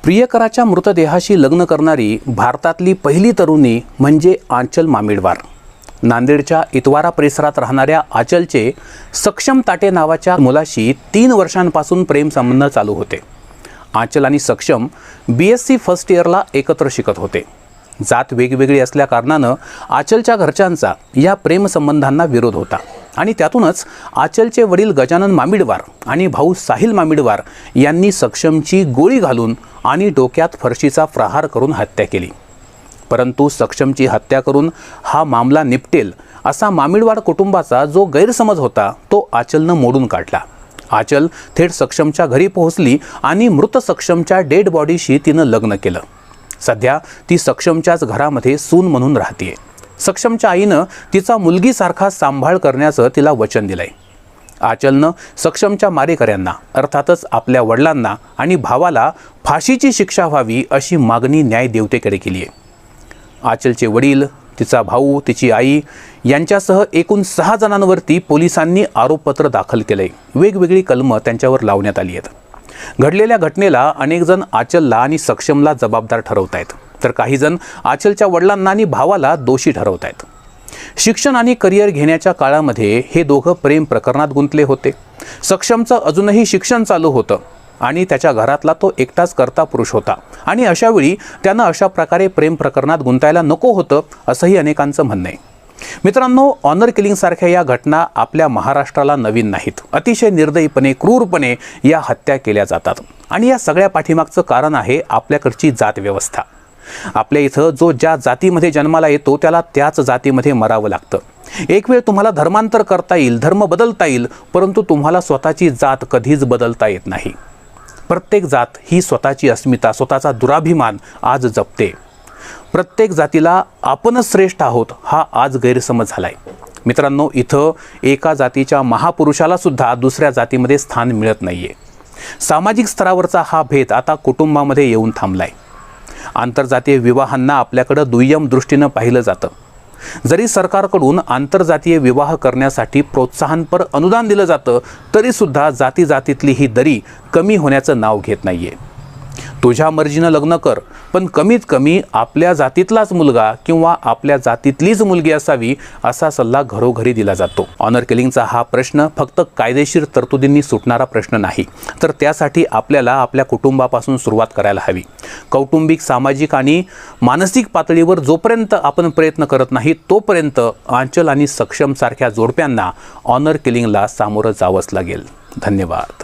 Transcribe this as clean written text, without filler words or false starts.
प्रियकराच्या मृतदेहाशी लग्न करणारी भारतातली पहिली तरुणी म्हणजे आंचल मामिडवार। नांदेडच्या इतवारा परिसरात राहणाऱ्या आंचलचे सक्षम ताटे नावाच्या मुलाशी 3 वर्षांपासून प्रेम संबंध चालू होते। आंचल आणि सक्षम BSc फर्स्ट इयरला एकत्र शिकत होते। जात वेगवेगळी असल्या कारणानं आंचलच्या घरच्यांचा या प्रेम संबंधांना विरोध होता आणि त्यातूनच आंचलचे वडील गजानन मामिडवार आणि भाऊ साहिल मामिडवार यांनी सक्षमची गोळी घालून आणि डोक्यात फरशीचा प्रहार करून हत्या केली। परंतु सक्षमची हत्या करून हा मामला निपटेल असा मामिडवार कुटुंबाचा जो गैरसमज होता तो आंचलनं मोडून काढला। आंचल थेट सक्षमच्या घरी पोहोचली आणि मृत सक्षमच्या डेड बॉडीशी तिनं लग्न केलं। सध्या ती सक्षमच्याच घरामध्ये सून म्हणून राहतेय। सक्षमच्या आईनं तिचा मुलगीसारखा सांभाळ करण्याचं तिला वचन दिलंय। आंचलनं सक्षमच्या मारेकऱ्यांना अर्थातच आपल्या वडिलांना आणि भावाला फाशीची शिक्षा व्हावी अशी मागणी न्यायदेवतेकडे केली आहे। आंचलचे वडील, तिचा भाऊ, तिची आई यांच्यासह एकूण 6 जणांवरती पोलिसांनी आरोपपत्र दाखल केलंय। वेगवेगळी कलमं त्यांच्यावर लावण्यात आली आहेत। घडलेल्या घटनेला अनेक जण आंचलला आणि सक्षमला जबाबदार ठरवत आहेत, तर काही जण आंचलच्या वडिलांना आणि भावाला दोषी ठरवत आहेत। शिक्षण आणि करिअर घेण्याच्या काळामध्ये हे दोघं प्रेम प्रकरणात गुंतले होते। सक्षमचं अजूनही शिक्षण चालू होतं आणि त्याच्या घरातला तो एकटाच कर्ता पुरुष होता आणि अशावेळी त्यानं अशा प्रकारे प्रेम प्रकरणात गुंतायला नको होतं असंही अनेकांचं म्हणणं आहे। मित्रांनो, ऑनर किलिंग सारख्या या घटना आपल्या महाराष्ट्राला नवीन नाहीत। अतिशय निर्दयीपणे, क्रूरपणे या हत्या केल्या जातात आणि या सगळ्या पाठीमागचं कारण आहे आपल्याकडची जात व्यवस्था। आपल्या इथं जो ज्या जातीमध्ये जन्माला येतो त्याला त्याच जातीमध्ये मरावं लागतं। एक वेळ तुम्हाला धर्मांतर करता येईल, धर्म बदलता येईल, परंतु तुम्हाला स्वतःची जात कधीच बदलता येत नाही। प्रत्येक जात ही स्वतःची अस्मिता, स्वतःचा दुराभिमान आज जपते। प्रत्येक जातीला आपणच श्रेष्ठ आहोत हा आज गैरसमज झालाय। मित्रांनो, इथं एका जातीच्या महापुरुषाला सुद्धा दुसऱ्या जातीमध्ये स्थान मिळत नाहीये। सामाजिक स्तरावरचा हा भेद आता कुटुंबामध्ये येऊन थांबलाय। आंतरजातीय विवाहांना आपल्याकडे दुय्यम दृष्टीनं पाहिलं जातं। जरी सरकारकडून आंतरजातीय विवाह करण्यासाठी प्रोत्साहनपर अनुदान दिलं जातं तरी सुद्धा जाती जातीतली ही दरी कमी होण्याचं नाव घेत नाहीये। तुझ्या मर्जीनं लग्न कर, पण कमीत कमी आपल्या जातीतलाच मुलगा किंवा आपल्या जातीतलीच मुलगी असावी असा सल्ला घरोघरी दिला जातो। ऑनर किलिंगचा हा प्रश्न फक्त कायदेशीर तरतुदींनी सुटणारा प्रश्न नाही, तर त्यासाठी आपल्याला आपल्या कुटुंबापासून सुरुवात करायला हवी। कौटुंबिक, सामाजिक आणि मानसिक पातळीवर जोपर्यंत आपण प्रयत्न करत नाही तोपर्यंत आंचल आणि सक्षम सारख्या जोडप्यांना ऑनर किलिंगला सामोरं जावंच लागेल। धन्यवाद।